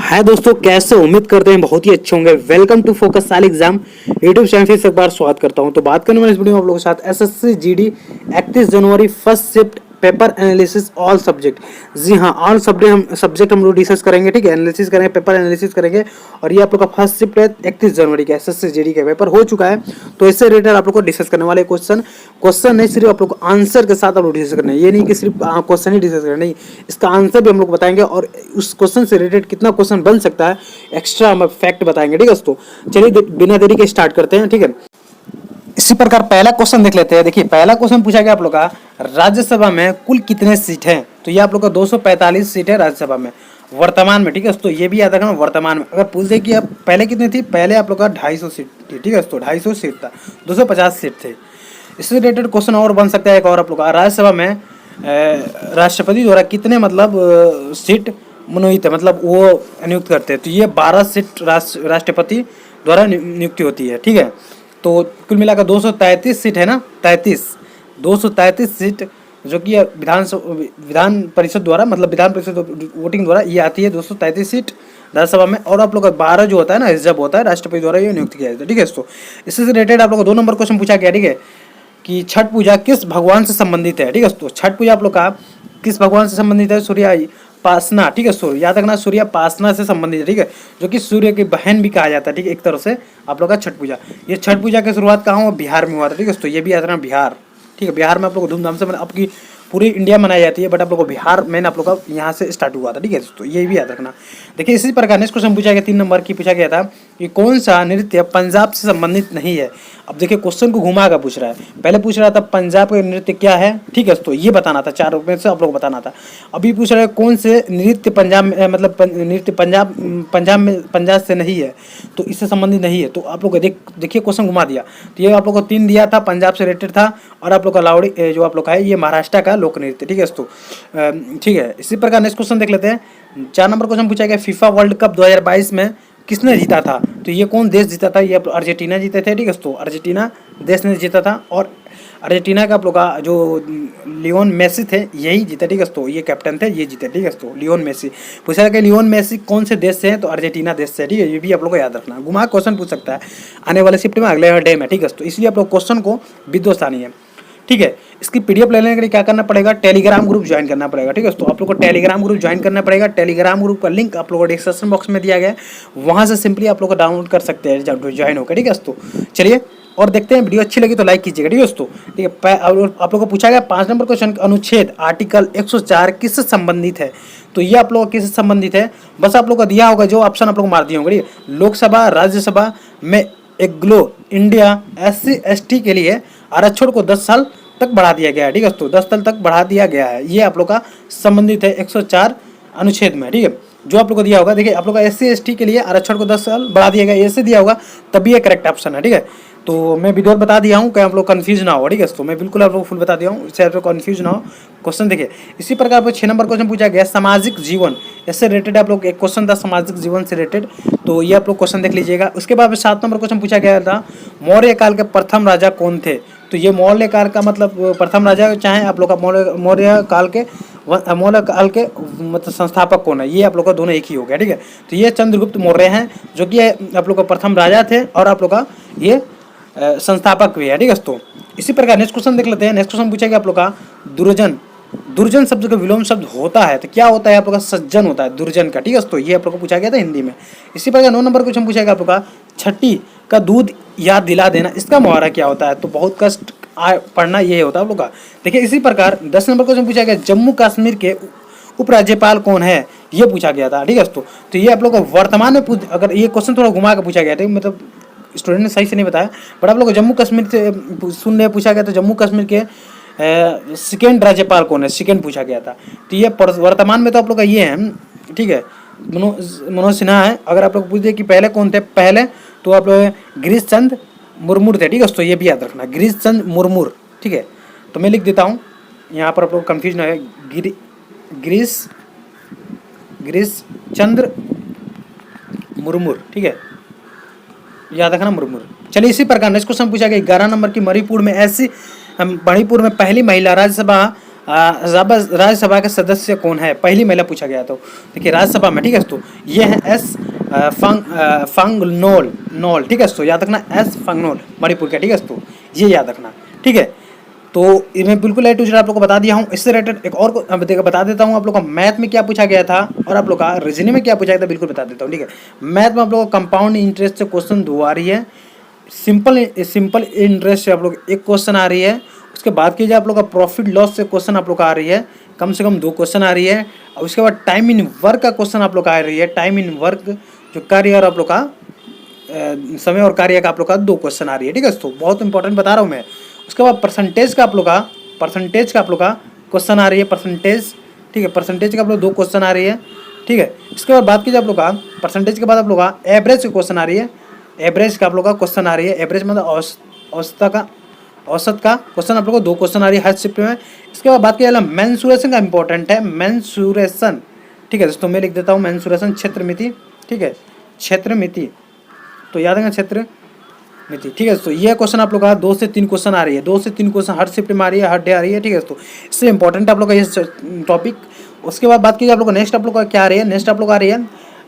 हाय दोस्तों, कैसे उम्मीद करते हैं बहुत ही अच्छे होंगे। वेलकम टू फोकस साल एग्जाम यूट्यूब चैनल फिर से एक बार स्वागत करता हूं। तो बात करने वाले इस वीडियो में आप लोगों के साथ एसएससी जीडी 31 जनवरी first shift paper analysis all subject. जी हाँ, ऑल सब्जेक्ट हम लोग डिस्कस करेंगे। ठीक है, एनालिसिस करेंगे, पेपर एनालिसिस करेंगे। और ये आप लोग का फर्स्ट शिफ्ट है 31 जनवरी का। एसएससी जीडी का पेपर हो चुका है, तो इससे रिलेटेड आप लोग को डिस्कस करने वाले क्वेश्चन नहीं, सिर्फ आप लोग को आंसर के साथ आप लोग डिस्कस करना है। ये नहीं कि सिर्फ क्वेश्चन ही डिस्कस करना, नहीं, इसका आंसर भी हम लोग बताएंगे और उस क्वेश्चन से रिलेटेड कितना क्वेश्चन बन सकता है एक्स्ट्रा हम फैक्ट बताएंगे। ठीक है दोस्तों, चलिए बिना देरी के स्टार्ट करते हैं। ठीक है, इसी प्रकार पहला क्वेश्चन देख लेते हैं। देखिए, पहला क्वेश्चन पूछा गया आप लोग का, राज्यसभा में कुल कितने सीट हैं? तो ये आप लोग का 245 सीट है राज्यसभा में वर्तमान में। ठीक है दोस्तों, ये भी याद रखना वर्तमान में। अगर पूछ दे कि अब पहले कितनी थी, पहले आप लोग का 250 सीट थी। ठीक है दोस्तों, 250 सीट था, 250 सीट थे। इससे रिलेटेड क्वेश्चन और बन सकता है एक और आप लोग का, राज्यसभा में राष्ट्रपति द्वारा कितने सीट मनोनीत है, मतलब वो नियुक्त करते हैं। तो ये 12 सीट राष्ट्रपति द्वारा नियुक्ति होती है। ठीक है, तो कुल मिलाकर 233 सीट है ना, 233 सीट जो कि विधान परिषद द्वारा, मतलब विधान परिषद वोटिंग द्वारा ये आती है 233 सीट राज्यसभा में। और आप लोग का 12 जो होता है ना, रिजर्व होता है, राष्ट्रपति द्वारा ये नियुक्त किया जाता है। ठीक है दोस्तों, इससे रिलेटेड आप लोग को 2 नंबर क्वेश्चन पूछा गया। ठीक है, कि छठ पूजा किस भगवान से संबंधित है? ठीक है दोस्तों, छठ पूजा आप लोग का किस भगवान से संबंधित है? सूर्योपासना। ठीक है, सूर्य याद रखना, सूर्योपासना से संबंधित है। ठीक है, जो कि सूर्य की बहन भी कहा जाता है। ठीक है, एक तरह से आप लोग का छठ पूजा। ये छठ पूजा की शुरुआत कहाँ हुआ? बिहार में हुआ था। ठीक है दोस्तों, ये भी याद रखना, बिहार। ठीक है, बिहार में आप लोग को धूमधाम से आपकी पूरी इंडिया मनाई जाती है, बट आप लोग को बिहार में आप लोग का यहाँ से स्टार्ट हुआ था। ठीक है दोस्तों, ये भी याद रखना। देखिए, इसी प्रकार नेक्स्ट क्वेश्चन पूछा गया 3 नंबर की, पूछा गया था कि कौन सा नृत्य पंजाब से संबंधित नहीं है? अब देखिए, क्वेश्चन को घुमा कर पूछ रहा है। पहले पूछ रहा था पंजाब का नृत्य क्या है। ठीक है दोस्तों, ये बताना था, 4 में से आप लोग बताना था। अभी पूछ रहा है कौन से नृत्य पंजाब में, मतलब नृत्य पंजाब से नहीं है, तो इससे संबंधित नहीं है। तो आप लोग देखिए, क्वेश्चन घुमा दिया। तो ये आप लोग को 3 दिया था, पंजाब से रिलेटेड था। और आप लोग का लावड़ी जो आप लोग का है, ये महाराष्ट्र का लोक नृत्य। ठीक है दोस्तों, ठीक है। इसी प्रकार नेक्स्ट क्वेश्चन देख लेते हैं। 4 नंबर क्वेश्चन पूछा गया, फीफा वर्ल्ड कप 2022 में किसने जीता था? तो ये कौन देश जीता था? ये अर्जेंटीना जीते थे। ठीक है दोस्तों, अर्जेंटीना देश ने जीता था। और अर्जेंटीना का आप लोग का जो लियोन मेसी थे, यही जीते। ठीक है दोस्तों, ये कैप्टन थे, ये जीते। ठीक है दोस्तों, लियोन मेसी। पूछा कि लियोन मेसी कौन से देश से है? तो अर्जेंटीना देश से। ठीक है, ये भी आप लोग को याद रखना। घुमा क्वेश्चन पूछ सकता है आने वाले शिफ्ट में, अगले डे में। ठीक है दोस्तों, इसलिए आप लोग क्वेश्चन को विद्वस्तानी है। ठीक है, इसकी पीडीएफ लेने के लिए क्या करना पड़ेगा? टेलीग्राम ग्रुप ज्वाइन करना पड़ेगा। ठीक है दोस्तों, आप लोग को टेलीग्राम ग्रुप ज्वाइन करना पड़ेगा। टेलीग्राम ग्रुप का लिंक आप लोगों को डिस्क्रिप्शन बॉक्स में दिया गया है, वहां से सिंपली आप लोग को डाउनलोड कर सकते हैं ज्वाइन होकर। ठीक है दोस्तों, चलिए और देखते हैं। वीडियो अच्छी लगी तो लाइक कीजिएगा। ठीक है दोस्तों, ठीक है। आप लोग को पूछा गया 5 नंबर क्वेश्चन, अनुच्छेद आर्टिकल 104 किससे संबंधित है? तो ये आप लोग किससे संबंधित है? बस आप लोग को दिया होगा, जो ऑप्शन आप लोग मार दिए होंगे। लोकसभा राज्यसभा में एग्लो इंडिया SC/ST के लिए आरक्षण को 10 साल तक बढ़ा दिया गया है। ठीक है दोस्तों, 10 साल तक बढ़ा दिया गया है। ये आप लोग का संबंधित है 104 अनुच्छेद में। ठीक है, जो आप लोग को दिया होगा। देखिए, आप लोग का SC/ST के लिए आरक्षण को 10 साल बढ़ा दिया गया, ऐसे दिया होगा, तभी ये करेक्ट ऑप्शन है। ठीक है, तो मैं विद्वत बता दिया हूँ, क्या आप लोग कंफ्यूज ना हो। ठीक है, तो मैं बिल्कुल आप लोग फुल बता दिया हूँ, इससे आप लोग कंफ्यूज ना हो। क्वेश्चन देखिए, इसी प्रकार पर 6 नंबर क्वेश्चन पूछा गया, सामाजिक जीवन, इससे रिलेटेड आप लोग एक क्वेश्चन था सामाजिक जीवन से रिलेटेड, तो ये आप लोग क्वेश्चन देख लीजिएगा। उसके बाद 7 नंबर क्वेश्चन पूछा गया था, मौर्य काल के प्रथम राजा कौन थे? तो ये मौर्य काल का मतलब प्रथम राजा, चाहे आप लोग का मौर्य काल के मतलब संस्थापक कौन है, ये आप लोग का दोनों एक ही हो गया। ठीक है, तो ये चंद्रगुप्त मौर्य हैं, जो कि आप लोग का प्रथम राजा थे, और आप लोग का ये संस्थापक भी है। ठीक है दोस्तों, इसी प्रकार नेक्स्ट क्वेश्चन देख लेते हैं। नेक्स्ट क्वेश्चन पूछेगा आप लोग का, दुर्जन शब्द का विलोम शब्द होता है, तो क्या होता है? आप लोग का सज्जन होता है, दुर्जन का। ठीक है दोस्तों, ये आप लोग को पूछा गया था हिंदी में। इसी प्रकार 9 नंबर क्वेश्चन पूछेगा आप लोग का, छठी का दूध याद दिला देना, इसका मुहावरा क्या होता है? तो बहुत कष्ट पढ़ना ये होता है आप लोग का। देखिए, इसी प्रकार 10 नंबर क्वेश्चन पूछा गया, जम्मू कश्मीर के उपराज्यपाल कौन है? ये पूछा गया था। ठीक है दोस्तों, तो ये आप लोग को वर्तमान में अगर ये क्वेश्चन थोड़ा घुमा कर पूछा गया था, मतलब स्टूडेंट ने सही से नहीं बताया, बट आप लोग को जम्मू कश्मीर से सुनने पूछा गया था, जम्मू कश्मीर के सेकेंड राज्यपाल कौन है, सेकेंड पूछा गया था। तो ये वर्तमान में तो आप लोग का ये है। ठीक है, मनोज सिन्हा है। अगर आप लोग पूछ दे कि पहले कौन थे, पहले तो आप लोग गिरीश चंद्र मुर्मू थे। ठीक है दोस्तों, ये भी याद रखना, गिरीश चंद्र मुर्मू। ठीक है, तो मैं लिख देता हूँ यहाँ पर, आप लोग कन्फ्यूज ना है। गिरीश चंद्र मुर्मू। ठीक है, याद रखना, मुर्मू। चलिए, इसी प्रकार नेक्स्ट क्वेश्चन पूछा गया 11 नंबर की, मणिपुर में पहली महिला राज्यसभा राज्यसभा के सदस्य कौन है? पहली महिला पूछा गया। तो देखिए राज्यसभा में, ठीक है दोस्तों, ये है एस फंगनोल नोल, ठीक है दोस्तों, याद रखना एस फंगनोल, मणिपुर का, ठीक है दोस्तों, ये याद रखना, ठीक है। तो ये मैं बिल्कुल A to Z आप लोग को बता दिया हूँ। इससे रिलेटेड एक और बता देता हूँ आप लोग का मैथ में क्या पूछा गया था और आप लोग का रीजनिंग में क्या पूछा गया था, बिल्कुल बता देता हूँ, ठीक है। मैथ में आप लोग को कंपाउंड इंटरेस्ट से क्वेश्चन 2 आ रही है, सिंपल इंटरेस्ट से आप लोग एक क्वेश्चन आ रही है। उसके बाद कीजिए आप लोग का प्रॉफिट लॉस से क्वेश्चन आप लोग का आ रही है, कम से कम 2 क्वेश्चन आ रही है। और उसके बाद टाइम इन वर्क का क्वेश्चन आप लोग का आ रही है, टाइम इन वर्क जो कार्य और आप लोग का समय और कार्य का आप लोग का 2 क्वेश्चन आ रही है, ठीक है दोस्तों, बहुत इंपॉर्टेंट बता रहा हूँ मैं। उसके बाद परसेंटेज का आप लोग का क्वेश्चन आ रही है, परसेंटेज, ठीक है, परसेंटेज का आप लोग 2 क्वेश्चन आ रही है, ठीक है। इसके बाद बात कीजिए आप लोग का परसेंटेज के बाद आप लोग का एवरेज का क्वेश्चन आ रही है, एवरेज का आप लोग का क्वेश्चन आ रही है, एवरेज मतलब औसत का क्वेश्चन आप लोग को 2 क्वेश्चन आ रही है हर शिफ्ट में। इसके बाद बात किया मेंसुरेशन का इंपॉर्टेंट है, मेंसुरेशन, ठीक है दोस्तों, मैं लिख देता हूँ मेंसुरेशन, क्षेत्रमिति, ठीक है, क्षेत्रमिति, तो याद रखना क्षेत्रमिति, ठीक है दोस्तों। ये क्वेश्चन आप लोग का 2 से 3 क्वेश्चन आ रही है, 2 से 3 क्वेश्चन हर शिफ्ट में आ रही है, हर डे आ रही है, ठीक है दोस्तों, इससे इंपॉर्टेंट आप लोग का ये टॉपिक। उसके बाद बात कीजिए आप लोग का नेक्स्ट आप लोग का क्या आ रही है, नेक्स्ट आप लोग आ रही है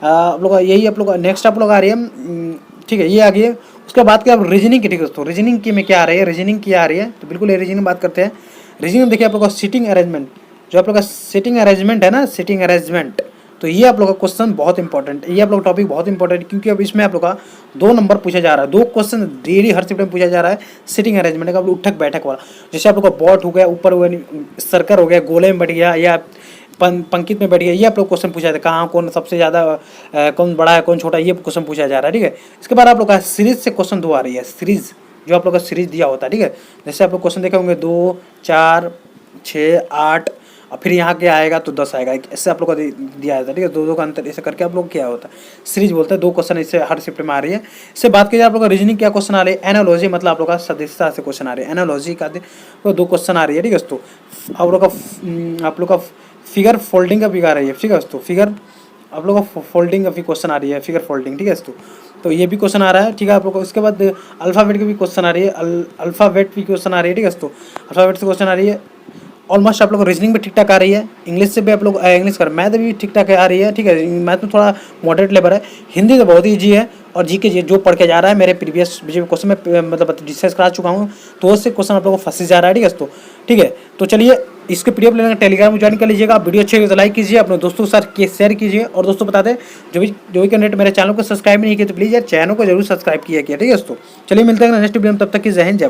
आप लोग का यही आप लोग नेक्स्ट आप लोग आ रही है, ठीक है, ये आ गई है। उसके बाद क्या रीजनिंग की, ठीक है दोस्तों, रीजनिंग की में क्या आ रही है, रीजनिंग की आ रही है, तो बिल्कुल ये रीजनिंग बात करते हैं। रीजनिंग में देखिए आप लोग का सीटिंग अरेंजमेंट, जो आप लोग का सीटिंग अरेंजमेंट है ना, सीटिंग अरेंजमेंट, तो ये आप लोग का क्वेश्चन बहुत इंपॉर्टेंट है, ये आप लोग का टॉपिक बहुत इंपॉर्टेंट है, क्योंकि अब इसमें आप लोग का 2 नंबर पूछा जा रहा है, 2 क्वेश्चन डेली हर शिफ्ट में पूछा जा रहा है सीटिंग अरेंजमेंट का, उठक बैठक वाला। जैसे आप लोग का बॉट हो गया, ऊपर हुआ सर्कल हो गया, गोले में बैठ गया, या पंक्ति में बैठ गया, ये आप लोग क्वेश्चन पूछा जाता है, कहाँ कौन सबसे ज़्यादा कौन बड़ा है कौन छोटा है, ये क्वेश्चन पूछा जा रहा है, ठीक है। इसके बाद आप लोग का सीरीज से क्वेश्चन 2 आ रही है, सीरीज जो आप लोग का सीरीज दिया होता है, ठीक है। जैसे आप लोग क्वेश्चन देखे होंगे 2, 4, 6, 8 और फिर यहाँ क्या आएगा तो 10 आएगा, ऐसे आप लोग को दिया जाता है, ठीक है, 2 का अंतर ऐसे करके आप लोग क्या होता है सीरीज बोलते हैं। 2 क्वेश्चन इससे हर शिफ्ट में आ रही है। इससे बात कीजिए आप लोग का रीजनिंग क्या क्वेश्चन आ रही है, एनालॉजी मतलब आप लोग का सदस्यता से क्वेश्चन आ रही है, एनालॉजी का 2 क्वेश्चन आ रही है, ठीक है दोस्तों। आप लोग का फिगर फोल्डिंग का भी आ रही है, ठीक है दोस्तों, फिगर आप लोग का फोल्डिंग का भी क्वेश्चन आ रही है, फिगर फोल्डिंग, ठीक है दोस्तों, तो ये भी क्वेश्चन आ रहा है, ठीक है आप लोग को। उसके बाद अल्फ़ाबेट की भी क्वेश्चन आ रही है, अल्फ़ाबेट भी क्वेश्चन आ रही है, ठीक है दोस्तों, अल्फ़ाबेट से क्वेश्चन आ रही है। ऑलमोस्ट आप लोग को रीजनिंग भी ठीक ठाक आ रही है, इंग्लिश से भी आप लोग इंग्लिश कर मैथ भी ठीक ठाक आ रही है, ठीक है। मैथ में थोड़ा मॉडरेट लेवल है, हिंदी तो बहुत ईजी है, और जीके जो पढ़ के जा रहा है मेरे प्रीवियस क्वेश्चन में मतलब डिस्कस करा चुका हूँ, तो उससे क्वेश्चन आप लोग को फंस जा रहा है, ठीक है दोस्तों, ठीक है। तो चलिए इसके पीडीएफ लेने का टेलीग्राम में ज्वाइन कर लीजिएगा। वीडियो अच्छे तो लाइक कीजिए, अपने दोस्तों के साथ शेयर कीजिए, और दोस्तों बता दें जो भी कैंडिडेट मेरे चैनल को सब्सक्राइब नहीं किया तो प्लीज़ यार चैनल को जरूर सब्सक्राइब किया, ठीक है दोस्तों। चलिए मिलते हैं नेक्स्ट वीडियो में, तब तक की जय हिंद, जय